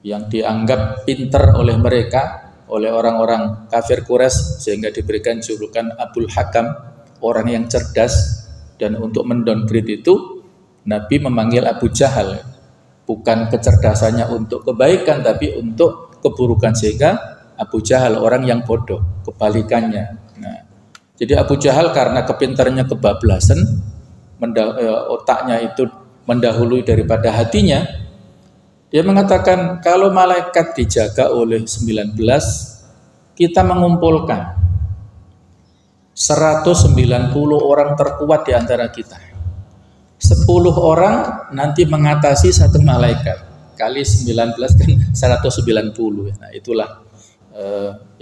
yang dianggap pinter oleh mereka, oleh orang-orang kafir Quraisy, sehingga diberikan julukan Abul Hakam, orang yang cerdas. Dan untuk mendowngrade itu, Nabi memanggil Abu Jahal, bukan kecerdasannya untuk kebaikan, tapi untuk keburukan, sehingga Abu Jahal orang yang bodoh, kebalikannya. Nah, jadi Abu Jahal karena kepintarannya kebablasan, otaknya itu mendahului daripada hatinya, dia mengatakan, kalau malaikat dijaga oleh 19, kita mengumpulkan 190 orang terkuat di antara kita. 10 orang nanti mengatasi 1 malaikat. kali 19 kan 190 ya. Nah itulah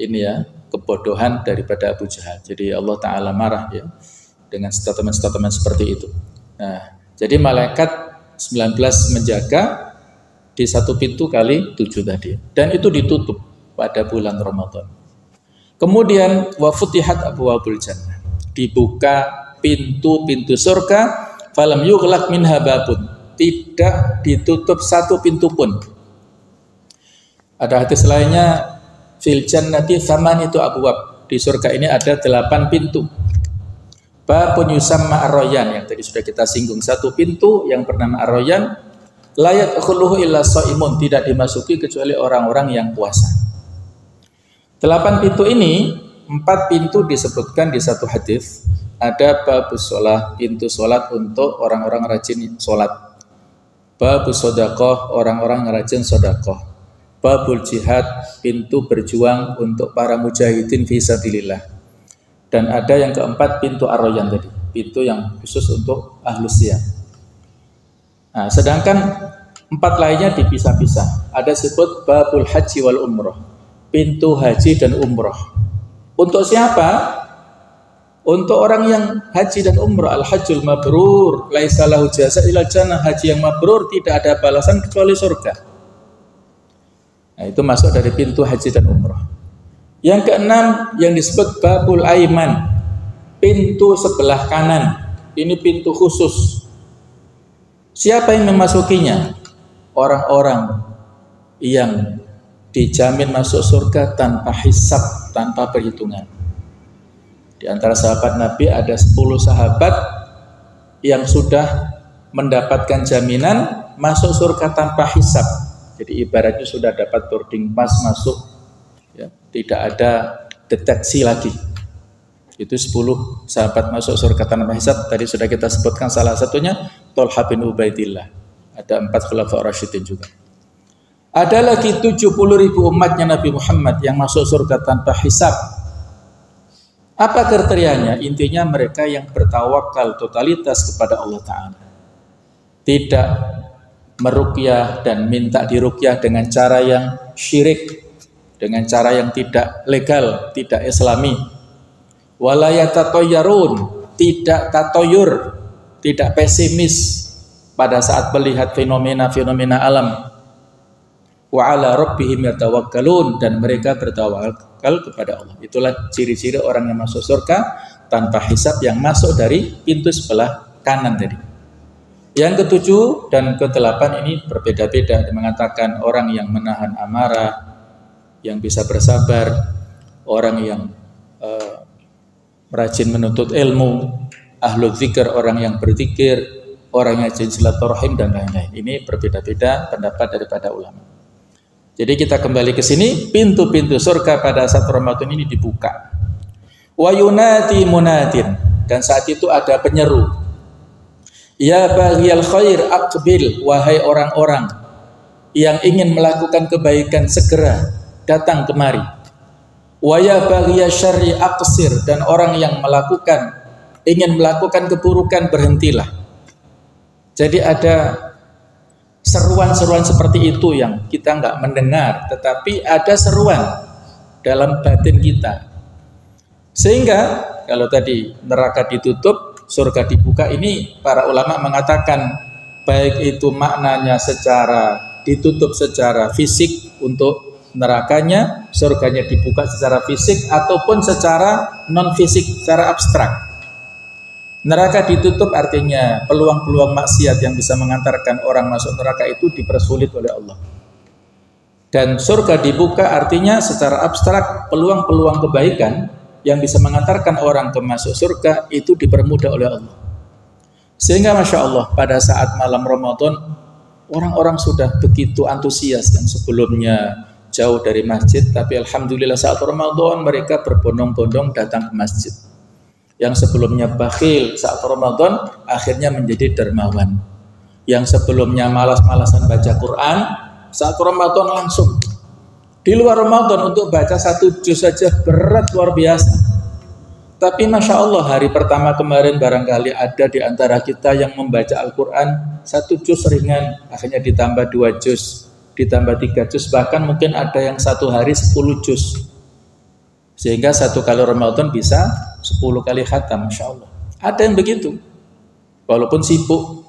ini ya kebodohan daripada Abu Jahal. Jadi Allah Ta'ala marah ya dengan statement-statement seperti itu. Nah jadi malaikat 19 menjaga di satu pintu kali 7 tadi. Dan itu ditutup pada bulan Ramadan. Kemudian wa futihat abwabul jannah. Dibuka pintu-pintu surga, falam yughlaq minha babun. Tidak ditutup satu pintu pun. Ada hadis lainnya fil jannati thamanitu abwab. Di surga ini ada 8 pintu. Babun yusamma ar-rayyan yang tadi sudah kita singgung. Satu pintu yang bernama ar-rayyan la yadkhuluhu illa shaimun, tidak dimasuki kecuali orang-orang yang puasa. 8 pintu ini, 4 pintu disebutkan di satu hadis. Ada babus sholat, pintu sholat untuk orang-orang rajin sholat. Babus sodaqoh, orang-orang rajin sodaqoh. Babul jihad, pintu berjuang untuk para mujahidin fi sabilillah. Dan ada yang keempat, pintu ar-rayyan tadi, pintu yang khusus untuk ahlus siyam. Nah, sedangkan 4 lainnya dipisah-pisah. Ada sebut babul haji wal umroh, pintu haji dan umroh. Untuk siapa? Untuk orang yang haji dan umroh. Al-hajjul mabrur laisa lahu jazaa illa jannah. Haji yang mabrur tidak ada balasan kecuali surga. Nah, itu masuk dari pintu haji dan umroh. Yang keenam yang disebut babul aiman, pintu sebelah kanan. Ini pintu khusus. Siapa yang memasukinya? Orang-orang yang dijamin masuk surga tanpa hisab, tanpa perhitungan. Di antara sahabat Nabi ada 10 sahabat yang sudah mendapatkan jaminan masuk surga tanpa hisab. Jadi ibaratnya sudah dapat boarding pass masuk, ya, tidak ada deteksi lagi. Itu 10 sahabat masuk surga tanpa hisab. Tadi sudah kita sebutkan salah satunya Thalhah bin Ubaidillah. Ada 4 khulafa rasyidin juga. Ada lagi 70.000 umatnya Nabi Muhammad yang masuk surga tanpa hisab. Apa kriterianya? Intinya mereka yang bertawakal totalitas kepada Allah Ta'ala. Tidak meruqyah dan minta diruqyah dengan cara yang syirik, dengan cara yang tidak legal, tidak islami. Wala yatatayyarun, tidak tatoyur, tidak pesimis pada saat melihat fenomena-fenomena alam. Wa ala rabbihim yatawakkalun, dan mereka bertawakal kepada Allah. Itulah ciri-ciri orang yang masuk surga tanpa hisab, yang masuk dari pintu sebelah kanan tadi. Yang ketujuh dan ke-8 ini berbeda-beda. Mengatakan orang yang menahan amarah, yang bisa bersabar, orang yang rajin menuntut ilmu, ahlul zikr, orang yang berzikir, orang yang rajin silaturahim dan lain-lain. Ini berbeda-beda pendapat daripada ulama. Jadi kita kembali ke sini, pintu-pintu surga pada saat Ramadan ini dibuka. Wa yunati munadin, dan saat itu ada penyeru. Ya baghiyal khair aqbil, wahai orang-orang yang ingin melakukan kebaikan segera datang kemari. Wa ya baghiyasy syarri aqsir, dan orang yang ingin melakukan keburukan berhentilah. Jadi ada seruan-seruan seperti itu yang kita nggak mendengar, tetapi ada seruan dalam batin kita. Sehingga kalau tadi neraka ditutup, surga dibuka, ini para ulama mengatakan baik itu maknanya secara ditutup secara fisik untuk nerakanya, surganya dibuka secara fisik, ataupun secara non fisik, secara abstrak. Neraka ditutup artinya peluang-peluang maksiat yang bisa mengantarkan orang masuk neraka itu dipersulit oleh Allah. Dan surga dibuka artinya secara abstrak peluang-peluang kebaikan yang bisa mengantarkan orang ke masuk surga itu dipermudah oleh Allah. Sehingga Masya Allah pada saat malam Ramadan orang-orang sudah begitu antusias, dan sebelumnya jauh dari masjid, tapi Alhamdulillah saat Ramadan mereka berbondong-bondong datang ke masjid. Yang sebelumnya bakhil saat Ramadan akhirnya menjadi dermawan. Yang sebelumnya malas-malasan baca Quran, saat Ramadan langsung. Di luar Ramadan untuk baca 1 juz saja berat luar biasa. Tapi Masya Allah hari pertama kemarin barangkali ada di antara kita yang membaca Al-Quran 1 juz ringan, akhirnya ditambah 2 juz. ditambah 3 juz, bahkan mungkin ada yang satu hari 10 juz. Sehingga satu kali Ramadan bisa 10 kali khatam, Masya Allah. Ada yang begitu, walaupun sibuk.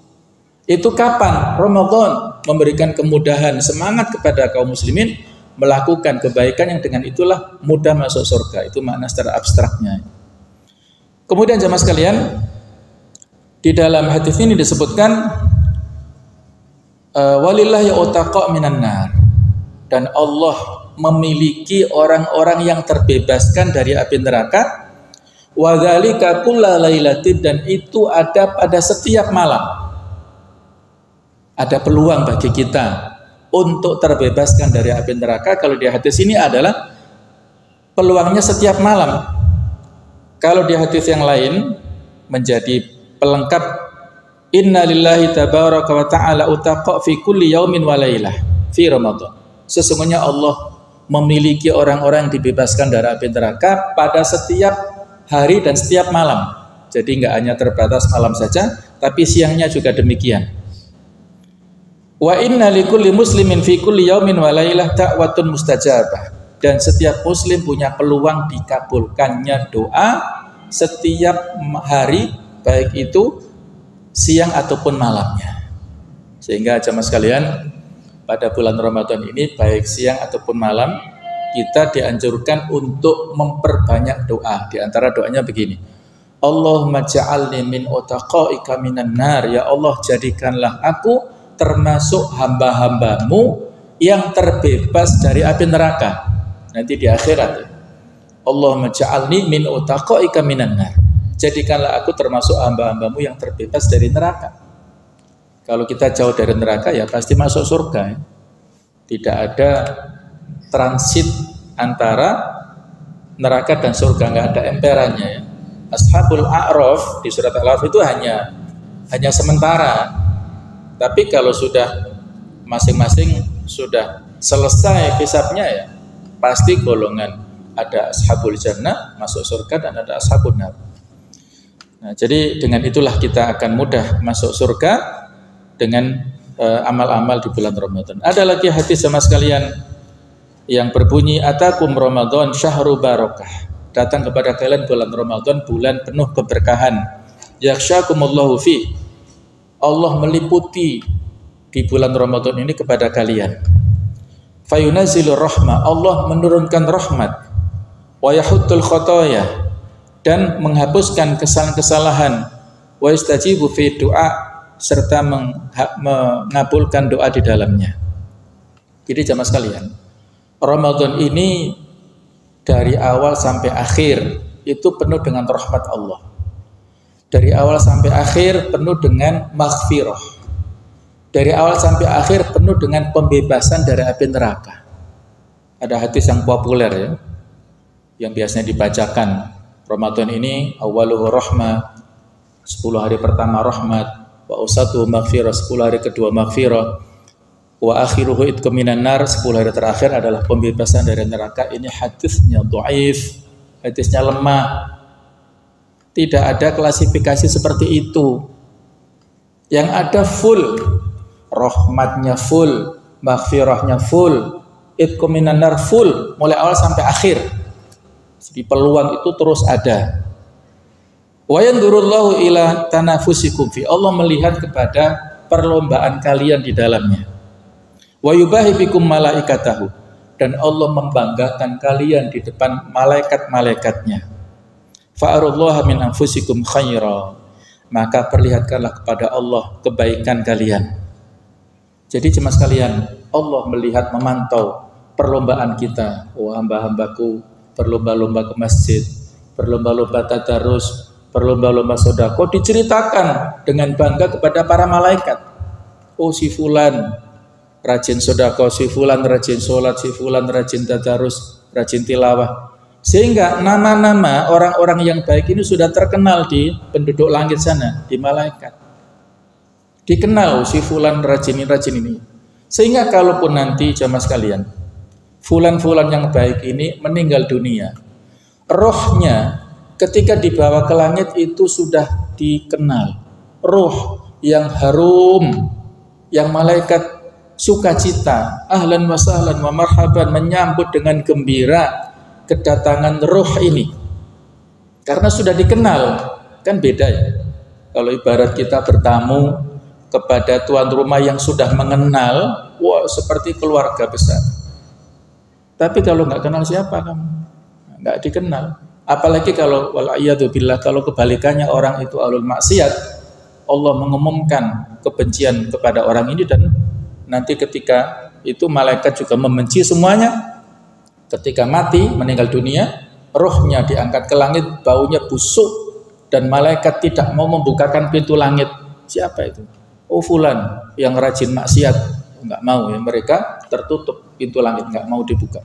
Itu kapan? Ramadan memberikan kemudahan, semangat kepada kaum muslimin melakukan kebaikan yang dengan itulah mudah masuk surga. Itu makna secara abstraknya. Kemudian jemaah sekalian, di dalam hadis ini disebutkan walillahi utaqa minan nar, dan Allah memiliki orang-orang yang terbebaskan dari api neraka, wa dzalika kullalailatin, dan itu ada pada setiap malam. Ada peluang bagi kita untuk terbebaskan dari api neraka. Kalau di hadis ini adalah peluangnya setiap malam. Kalau di hadis yang lain menjadi pelengkap, inna lillahi tabaraka wa ta'ala utaqa fi kulli yaumin wa lailah fi Ramadan. Sesungguhnya Allah memiliki orang-orang yang dibebaskan dari api neraka pada setiap hari dan setiap malam. Jadi enggak hanya terbatas malam saja, tapi siangnya juga demikian. Wa inna likulli muslimin fi kulli yaumin wa lailah da'watun mustajabah, dan setiap muslim punya peluang dikabulkannya doa setiap hari, baik itu siang ataupun malamnya. Sehingga jemaah sekalian, pada bulan Ramadan ini baik siang ataupun malam kita dianjurkan untuk memperbanyak doa. Di antara doanya begini: Allahumma ja'alni min utaqaika minan nar, ya Allah jadikanlah aku termasuk hamba-hambamu yang terbebas dari api neraka nanti di akhirat. Allahumma ja'alni min utaqaika minan nar, jadikanlah aku termasuk hamba-hambamu yang terbebas dari neraka. Kalau kita jauh dari neraka ya pasti masuk surga ya. Tidak ada transit antara neraka dan surga, nggak ada emperannya ya. Ashabul A'raf di surat Al-A'raf itu hanya sementara. Tapi kalau sudah masing-masing sudah selesai hisabnya ya pasti golongan, ada ashabul jannah masuk surga dan ada ashabun nar. Nah, jadi dengan itulah kita akan mudah masuk surga dengan amal-amal di bulan Ramadan. Ada lagi hadis sama sekalian yang berbunyi atakum Ramadan syahru barakah. Datang kepada kalian bulan Ramadan, bulan penuh keberkahan. Yakhsyakumullahu fi. Allah meliputi di bulan Ramadan ini kepada kalian. Fayunazilur rahmah, Allah menurunkan rahmat. Wa yahuttul khotoya, dan menghapuskan kesalahan-kesalahan. Wa yastajibu fi du'a, serta mengabulkan doa di dalamnya. Jadi jamaah sekalian, Ramadan ini dari awal sampai akhir itu penuh dengan rahmat Allah. Dari awal sampai akhir penuh dengan maghfirah. Dari awal sampai akhir penuh dengan pembebasan dari api neraka. Ada hadis yang populer ya, yang biasanya dibacakan Ramadan ini, awaluhu rahmah, 10 hari pertama rahmat, wa usatuhu maghfirah, 10 hari kedua maghfirah, wa akhiruhu itqum minan nar, 10 hari terakhir adalah pembebasan dari neraka. Ini hadisnya dhaif, hadisnya lemah. Tidak ada klasifikasi seperti itu. Yang ada full, rahmatnya full, maghfirahnya full, itqum minan nar full, mulai awal sampai akhir. Jadi peluang itu terus ada. Wa yanzurullahu ila tanafusikum fi, Allah melihat kepada perlombaan kalian di dalamnya. Wa yubahi bikum malaikatahu, dan Allah membanggakan kalian di depan malaikat-malaikatnya. Fa'arullaha min anfusikum khaira, maka perlihatkanlah kepada Allah kebaikan kalian. Jadi jemaah sekalian, Allah melihat, memantau perlombaan kita. Oh hamba-hambaku berlomba-lomba ke masjid, berlomba-lomba tadarus, berlomba-lomba sedekah, diceritakan dengan bangga kepada para malaikat. Oh si fulan rajin sedekah, si fulan rajin sholat, si fulan rajin tadarus, rajin tilawah. Sehingga nama-nama orang-orang yang baik ini sudah terkenal di penduduk langit sana, di malaikat. Dikenal si fulan rajin ini. Sehingga kalaupun nanti jamaah sekalian, fulan-fulan yang baik ini meninggal dunia, rohnya ketika dibawa ke langit itu sudah dikenal. Roh yang harum, yang malaikat sukacita, ahlan wa sahlan wa marhaban, menyambut dengan gembira kedatangan ruh ini. Karena sudah dikenal, kan beda ya. Kalau ibarat kita bertamu kepada tuan rumah yang sudah mengenal, wah seperti keluarga besar. Tapi kalau nggak kenal siapa kamu, nggak dikenal. Apalagi kalau wal'iyadzubillah, kalau kebalikannya orang itu ahlul maksiat, Allah mengumumkan kebencian kepada orang ini, dan nanti ketika itu malaikat juga membenci semuanya. Ketika mati, meninggal dunia, rohnya diangkat ke langit, baunya busuk, dan malaikat tidak mau membukakan pintu langit. Siapa itu? Oh fulan yang rajin maksiat. Enggak mau ya, mereka tertutup pintu langit, enggak mau dibuka.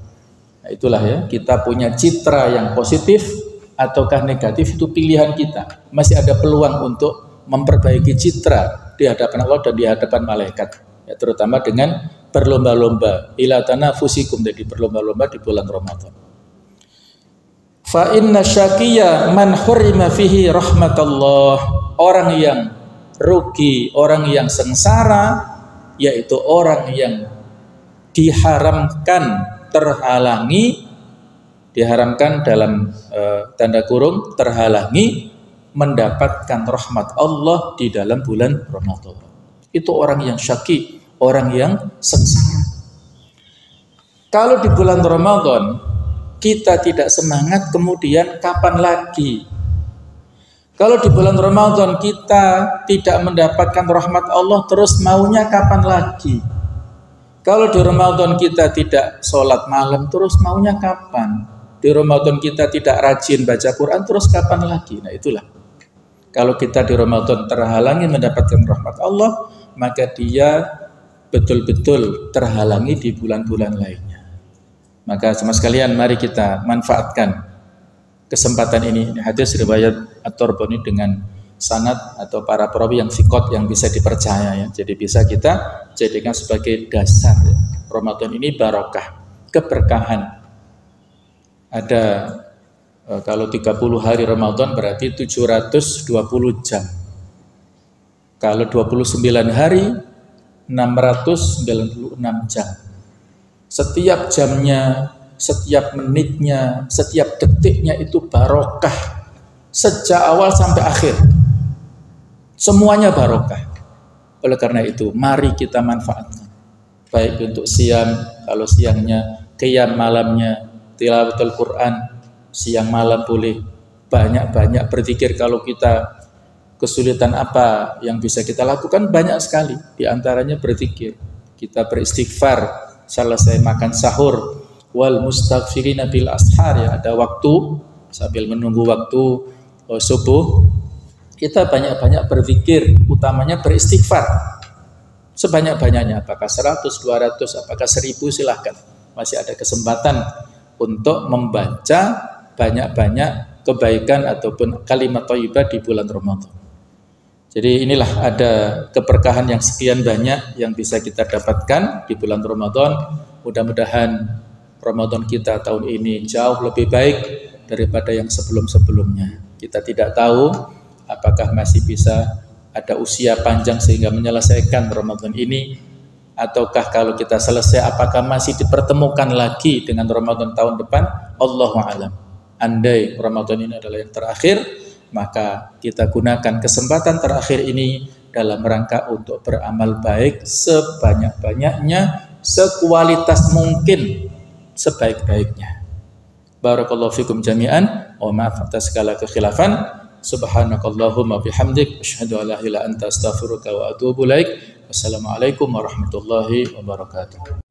Nah, itulah ya, kita punya citra yang positif ataukah negatif, itu pilihan kita. Masih ada peluang untuk memperbaiki citra di hadapan Allah dan di hadapan malaikat. Ya, terutama dengan berlomba-lomba ila tanafusikum, jadi berlomba-lomba di bulan Ramadan. Fa inna syaqiyya man hurima fihi rahmatullah. Orang yang rugi, orang yang sengsara, yaitu orang yang diharamkan, diharamkan dalam tanda kurung, terhalangi mendapatkan rahmat Allah di dalam bulan Ramadan. Itu orang yang syaqi, orang yang sengsara. Kalau di bulan Ramadan kita tidak semangat, kemudian kapan lagi? Kalau di bulan Ramadan kita tidak mendapatkan rahmat Allah, terus maunya kapan lagi? Kalau di Ramadan kita tidak sholat malam, terus maunya kapan? Di Ramadan kita tidak rajin baca Quran, terus kapan lagi? Nah itulah. Kalau kita di Ramadan terhalangi mendapatkan rahmat Allah, maka dia betul-betul terhalangi di bulan-bulan lainnya. Maka sama sekalian mari kita manfaatkan kesempatan ini. Hadis riwayat At-Tirmidzi dengan sanad atau para perawi yang thiqat, yang bisa dipercaya ya. Jadi bisa kita jadikan sebagai dasar ya. Ramadan ini barokah, keberkahan. Ada kalau 30 hari Ramadan berarti 720 jam. Kalau 29 hari 696 jam. Setiap jamnya, setiap menitnya, setiap detiknya itu barokah. Sejak awal sampai akhir. Semuanya barokah. Oleh karena itu, mari kita manfaatkan. Baik untuk siang, kalau siangnya, qiyam malamnya, tilawatul Quran, siang malam boleh. Banyak-banyak berzikir. Kalau kita kesulitan apa yang bisa kita lakukan, banyak sekali. Di antaranya berzikir. Kita beristighfar selesai makan sahur, wal mustaghfirina bil ashar, ya, ada waktu sambil menunggu waktu subuh kita banyak-banyak berzikir, utamanya beristighfar sebanyak-banyaknya, apakah 100, 200, apakah 1000, silahkan, masih ada kesempatan untuk membaca banyak-banyak kebaikan ataupun kalimat thayyibah di bulan Ramadan. Jadi inilah ada keberkahan yang sekian banyak yang bisa kita dapatkan di bulan Ramadan. Mudah-mudahan Ramadan kita tahun ini jauh lebih baik daripada yang sebelum-sebelumnya. Kita tidak tahu apakah masih bisa ada usia panjang sehingga menyelesaikan Ramadan ini, ataukah kalau kita selesai apakah masih dipertemukan lagi dengan Ramadan tahun depan. Allahu a'lam. Andai Ramadan ini adalah yang terakhir, maka kita gunakan kesempatan terakhir ini dalam rangka untuk beramal baik sebanyak-banyaknya, sekualitas mungkin, sebaik-baiknya. Barakallahu fikum jami'an, wa maaf atas segala kekhilafan. Subhanakallahumma bihamdik, asyhadu an la ilaha illa anta astaghfiruka wa atubu ilaik. Wassalamualaikum warahmatullahi wabarakatuh.